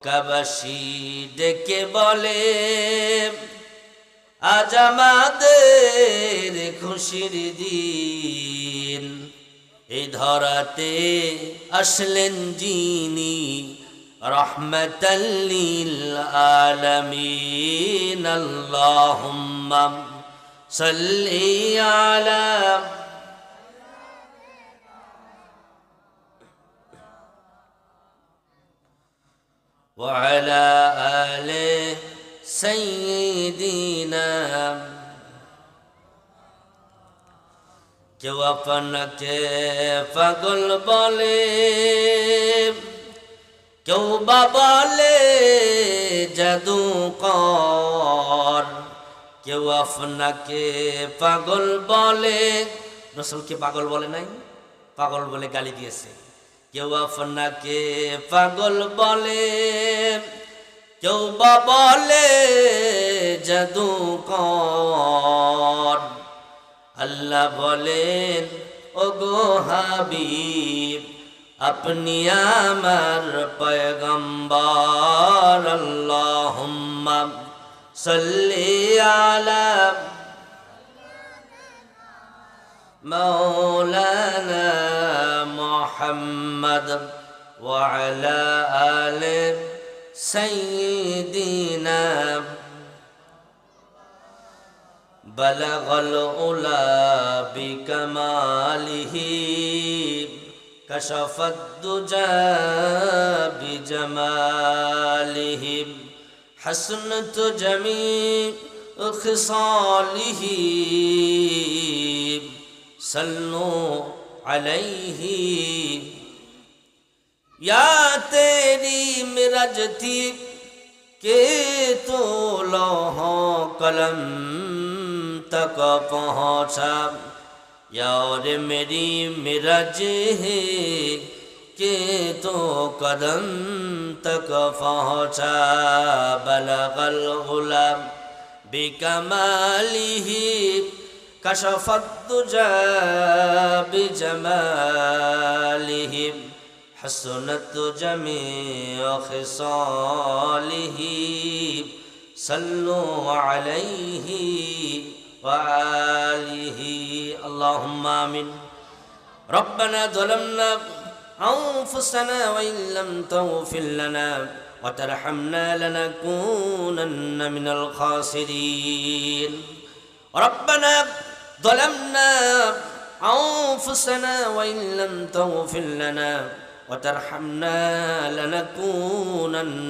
কাবাসী ডেকে বলে আজ আমাদের খুশির দিন, এই ধরাতে আসলেন যিনি রহমাতাল লিল আলামিন। আল্লাহুম্মা সাল্লি আলা وعلى آل سيدنا। কেউ আপনাকে পাগল বলে, কেউ বা বলে জাদুকর, কেউ আপনাকে পাগল বলে। রাসূলকে পাগল বলে নাই, পাগল বলে গালি দিয়েছে। কেউ আপনাকে পাগল বলে, কেউ বা বলে জাদুকর। আল্লাহ বলেন, ওগো হাবিব আপনি আমার পয়গম্বর। আল্লাহুম্মা সাল্লি আলা মাওলানা মুহাম্মদ ওয়া আলা আলি সাইয়্যিদিনা। বালাগাল উলা বিকামালিহি কাশাফাদ দুজা বিজামালিহি হাসনাত জামিউ খিসালিহি सल्लू अलैहि। या तेरी मिरज थी के तो लौहो कलम तक पहुँचा, या और मेरी मिरज है के तो कदम तक पहुँचा। बलगल गुलाम बिकमालिही कशफत दुजा बिजमालिहि हसनत जमीउ खिसालिहि सल्लु अलैहि व आलिहि। अल्लाहुम्मा आमीन। रब्बना ज़लमना अनफुसना व इन लम तगफिर लना व तरहमना लनकूनन्ना मिनल खासिरीन। रब्बना ظلمنا أنفسنا وإن لم تغفر لنا وترحمنا لنكونن